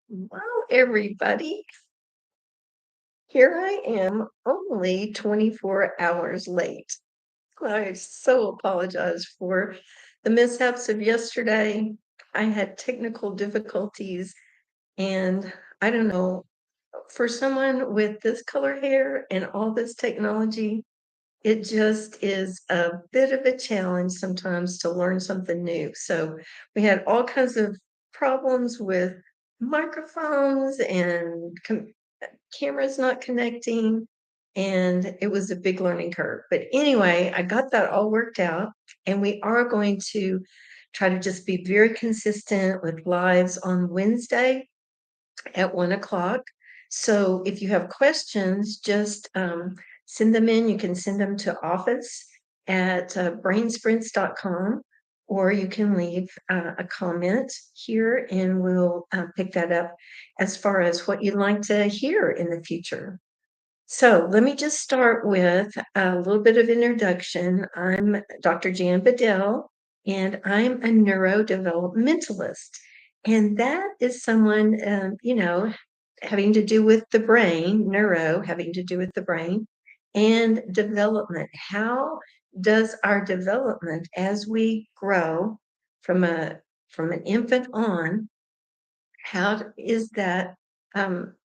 Well, everybody, here I am only 24 hours late. I so apologize for the mishaps of yesterday. I had technical difficulties, and I don't know, for someone with this color hair and all this technology, it just is a bit of a challenge sometimes to learn something new. So we had all kinds of problems with microphones and cameras not connecting, and it was a big learning curve. But anyway, I got that all worked out, and we are going to try to just be very consistent with lives on Wednesday at 1 o'clock. So if you have questions, just send them in. You can send them to office at brainsprints.com, or you can leave a comment here and we'll pick that up as far as what you'd like to hear in the future. So let me just start with a little bit of introduction. I'm Dr. Jan Bedell, and I'm a neurodevelopmentalist. And that is someone, having to do with the brain, neuro having to do with the brain, and development. How does our development as we grow from an infant on, how is that um,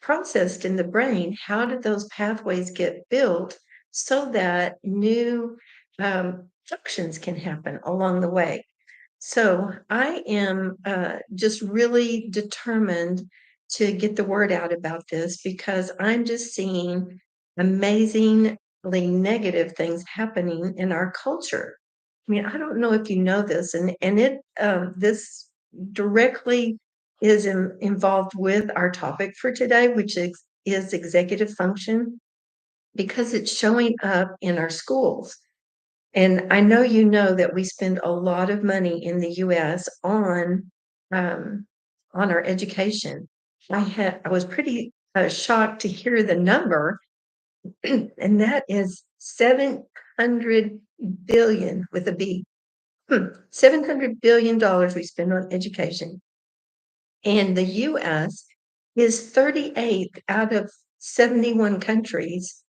processed in the brain? How did those pathways get built so that new functions can happen along the way? So I am just really determined to get the word out about this because I'm just seeing amazingly negative things happening in our culture. I mean, I don't know if you know this, and this directly is involved with our topic for today, which is executive function, because it's showing up in our schools. And I know you know that we spend a lot of money in the US um, on our education. I was pretty shocked to hear the number, and that is 700 billion with a B. $700 billion we spend on education. And the US is 38th out of 71 countries.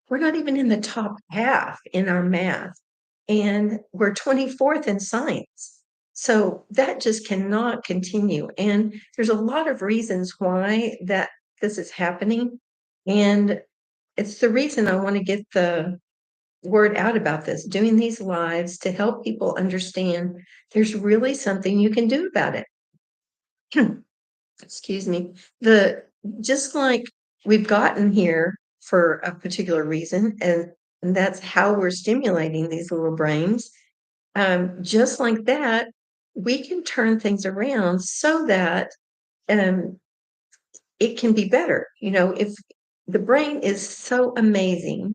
We're not even in the top half in our math, and we're 24th in science. So that just cannot continue. And there's a lot of reasons why that this is happening. And it's the reason I want to get the word out about this, doing these lives to help people understand there's really something you can do about it. Excuse me. The Just like we've gotten here for a particular reason, and that's how we're stimulating these little brains. Just like that, we can turn things around so that um, it can be better. If the brain is so amazing,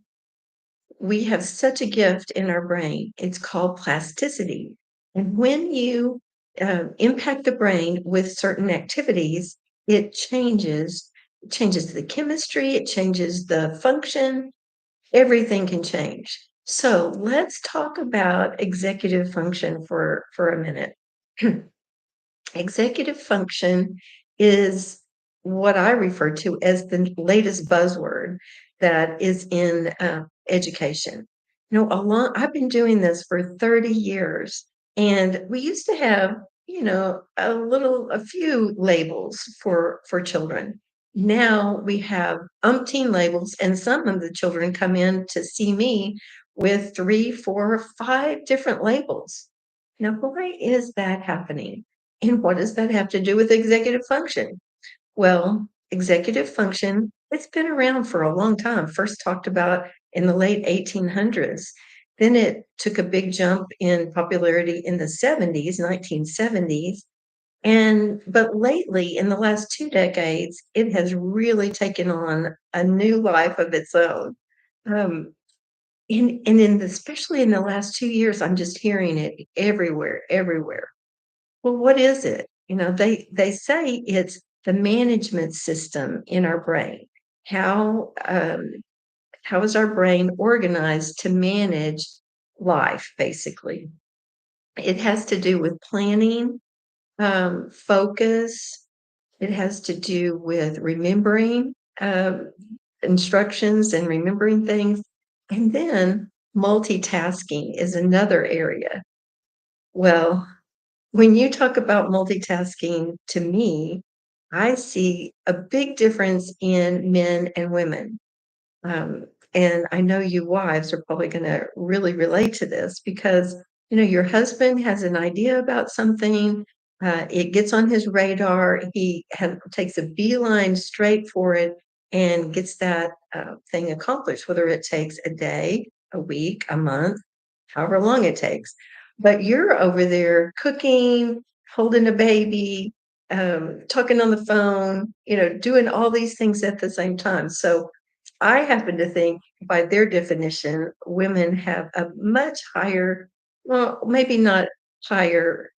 we have such a gift in our brain. It's called plasticity. And when you impact the brain with certain activities, it changes the chemistry, it changes the function, everything can change. So let's talk about executive function for a minute. Executive function is what I refer to as the latest buzzword that is in education. I've been doing this for 30 years, and we used to have, a few labels for children. Now we have umpteen labels, and some of the children come in to see me with 3, 4, 5 different labels. Now, why is that happening? And what does that have to do with executive function? Well, executive function, it's been around for a long time, first talked about in the late 1800s. Then it took a big jump in popularity in the 70s, 1970s. But lately, in the last 2 decades, it has really taken on a new life of its own. Um, especially in the last 2 years, I'm just hearing it everywhere, everywhere. Well, what is it? They say it's the management system in our brain. How how is our brain organized to manage life, basically? It has to do with planning, focus, It has to do with remembering instructions and remembering things. And then multitasking is another area. Well, when you talk about multitasking, to me, I see a big difference in men and women. And I know you wives are probably going to really relate to this because, your husband has an idea about something, it gets on his radar, takes a beeline straight for it and gets that thing accomplished, whether it takes a day, a week, a month, however long it takes. But you're over there cooking, holding a baby, talking on the phone, doing all these things at the same time. So I happen to think, by their definition, women have a much higher, well, maybe not higher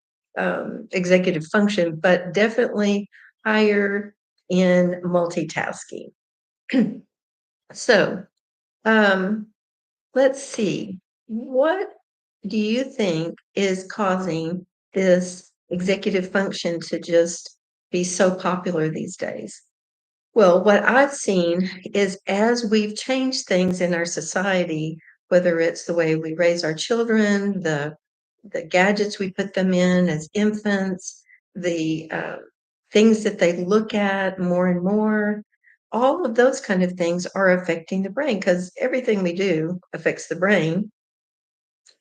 executive function, but definitely higher in multitasking. So, um, let's see. What do you think is causing this executive function to just be so popular these days? Well, what I've seen is as we've changed things in our society, whether it's the way we raise our children, the gadgets we put them in as infants, the things that they look at more and more, all of those kind of things are affecting the brain because everything we do affects the brain,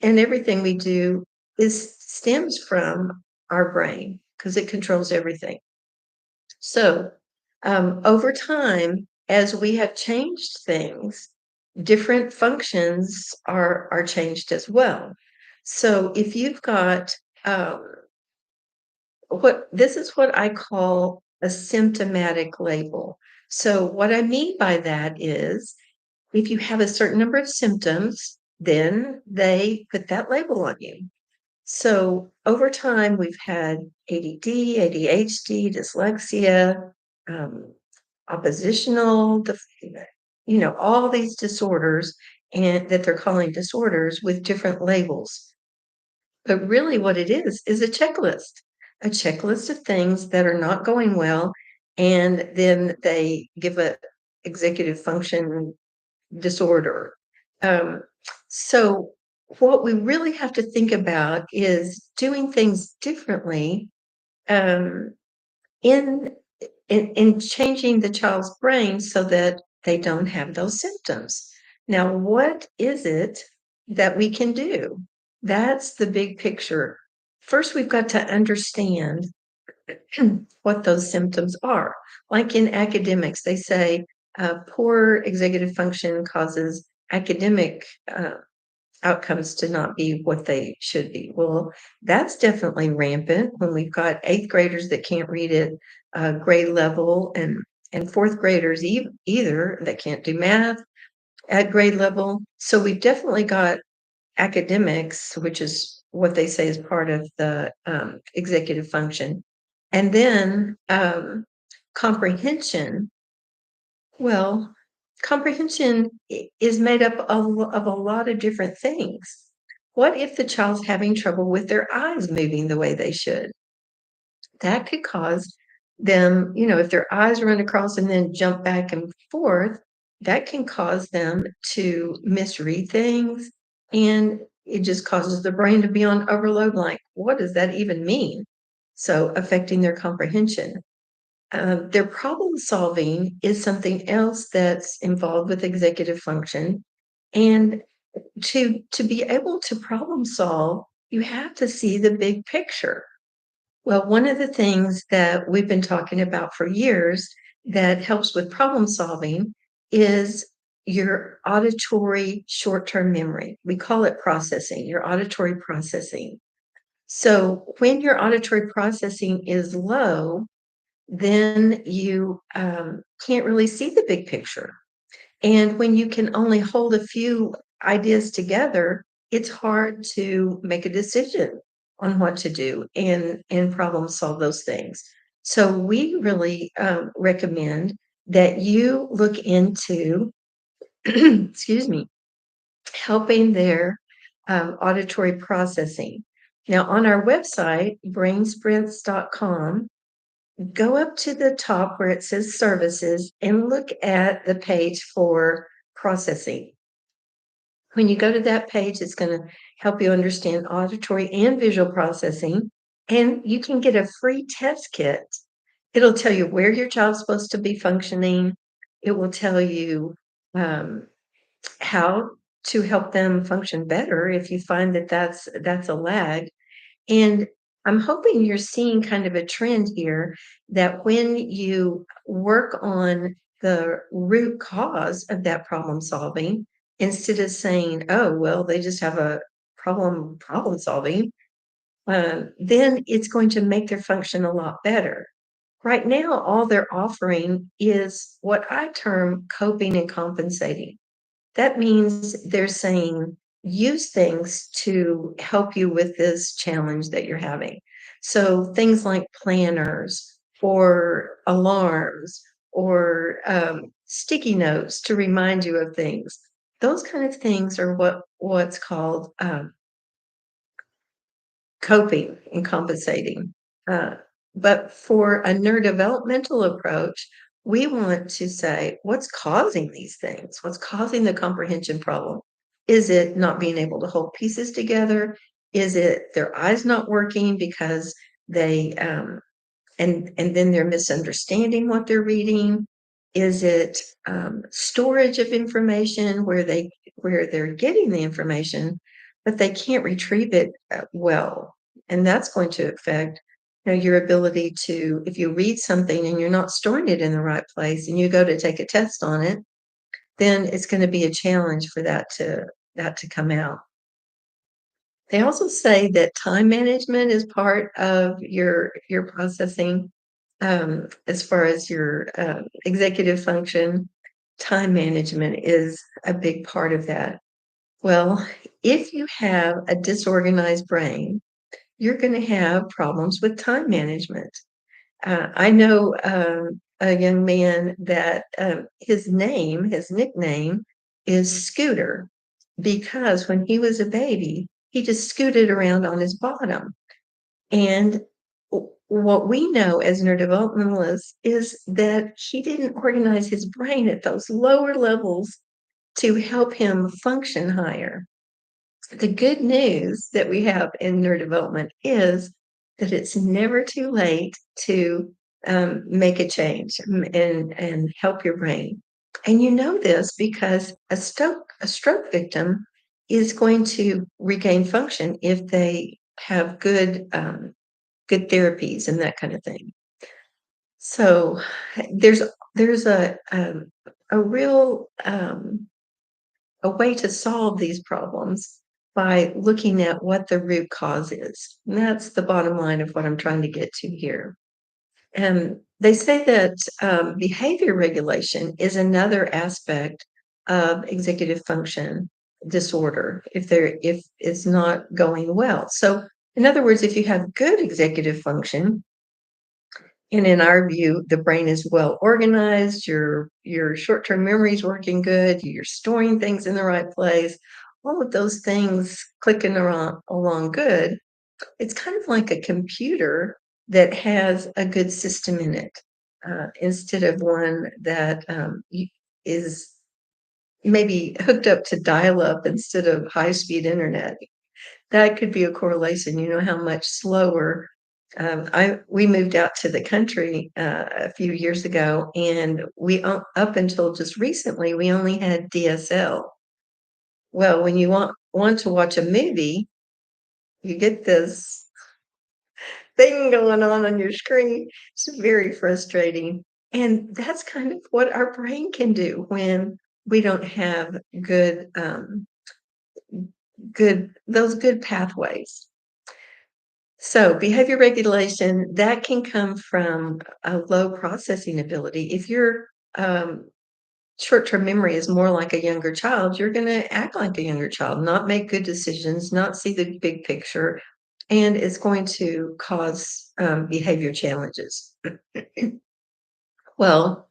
and everything we do is stems from our brain because it controls everything. So, over time, as we have changed things, different functions are changed as well. So, if you've got um, what this is what I call a symptomatic label. So, what I mean by that is if you have a certain number of symptoms, then they put that label on you. So over time, we've had ADD, ADHD, dyslexia, um, oppositional, all these disorders, and that they're calling disorders with different labels. But really, what it is a checklist of things that are not going well, and then they give a executive function disorder. Um, so what we really have to think about is doing things differently um, in, in changing the child's brain so that they don't have those symptoms. Now, what is it that we can do? That's the big picture. First, we've got to understand what those symptoms are. Like in academics, they say poor executive function causes academic outcomes to not be what they should be. Well, that's definitely rampant when we've got eighth graders that can't read at grade level, and fourth graders either that can't do math at grade level. So we've definitely got academics, which is what they say is part of the executive function. And then comprehension. Well, comprehension is made up of a lot of different things. What if the child's having trouble with their eyes moving the way they should? That could cause them, if their eyes run across and then jump back and forth, that can cause them to misread things. And it just causes the brain to be on overload, like, what does that even mean? So, affecting their comprehension. Their problem solving is something else that's involved with executive function. And to be able to problem solve, you have to see the big picture. Well, one of the things that we've been talking about for years that helps with problem solving is your auditory short-term memory. We call it processing, your auditory processing. So when your auditory processing is low, then you can't really see the big picture. And when you can only hold a few ideas together, it's hard to make a decision on what to do and problem solve those things. So we really recommend that you look into, excuse me, helping their auditory processing. Now, on our website, brainsprints.com, go up to the top where it says services and look at the page for processing. When you go to that page, it's going to help you understand auditory and visual processing, and you can get a free test kit. It'll tell you where your child's supposed to be functioning. It will tell you how to help them function better if you find that that's a lag. And I'm hoping you're seeing kind of a trend here that when you work on the root cause of that problem solving, instead of saying, oh, well, they just have a problem solving, then it's going to make their function a lot better. Right now, all they're offering is what I term coping and compensating. That means they're saying, use things to help you with this challenge that you're having. So things like planners or alarms or sticky notes to remind you of things. Those kind of things are what's called coping and compensating. Uh, but for a neurodevelopmental approach, we want to say, what's causing these things? What's causing the comprehension problem? Is it not being able to hold pieces together? Is it their eyes not working because they and then they're misunderstanding what they're reading? Is it storage of information where they're getting the information, but they can't retrieve it well, and that's going to affect your ability to, if you read something and you're not storing it in the right place, and you go to take a test on it, then it's going to be a challenge for that to come out. They also say that time management is part of your processing, as far as your executive function. Time management is a big part of that. Well, if you have a disorganized brain, you're going to have problems with time management. I know a young man that his nickname is Scooter, because when he was a baby, he just scooted around on his bottom. And what we know as neurodevelopmentalists is that he didn't organize his brain at those lower levels to help him function higher. The good news that we have in neurodevelopment is that it's never too late to make a change and help your brain. And you know this because a stroke victim is going to regain function if they have good therapies and that kind of thing. So there's a real a way to solve these problems by looking at what the root cause is. And that's the bottom line of what I'm trying to get to here. And they say that behavior regulation is another aspect of executive function disorder if it's not going well. So in other words, if you have good executive function, and in our view, the brain is well organized, your short-term memory is working good, you're storing things in the right place, all of those things clicking along good. It's kind of like a computer that has a good system in it, instead of one that is maybe hooked up to dial-up instead of high-speed internet. That could be a correlation. You know how much slower. We moved out to the country a few years ago, and we up until just recently we only had DSL. Well, when you want to watch a movie, you get this thing going on your screen. It's very frustrating, and that's kind of what our brain can do when we don't have good pathways. So behavior regulation, that can come from a low processing ability. If your short-term memory is more like a younger child, you're going to act like a younger child, not make good decisions, not see the big picture, and it's going to cause behavior challenges. Well,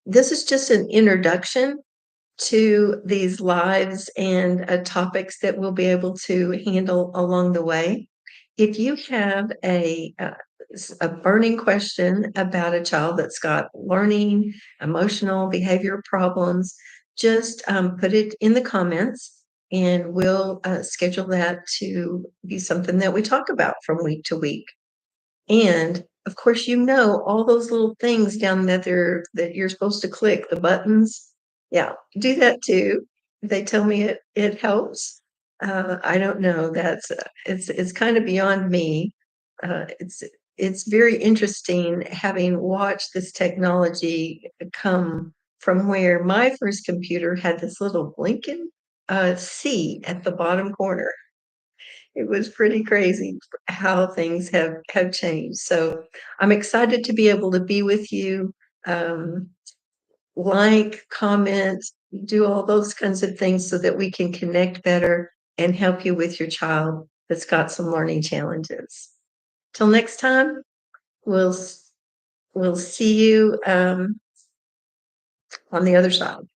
this is just an introduction to these lives and topics that we'll be able to handle along the way. If you have a a burning question about a child that's got learning, emotional, behavior problems, just put it in the comments and we'll schedule that to be something that we talk about from week to week. And of course, all those little things down there that you're supposed to click, the buttons. Yeah, do that too. They tell me it helps. I don't know. It's kind of beyond me. It's very interesting having watched this technology come from where my first computer had this little blinking C at the bottom corner. It was pretty crazy how things have changed. So I'm excited to be able to be with you, um, comment, do all those kinds of things so that we can connect better and help you with your child that's got some learning challenges. Till next time, we'll see you on the other side.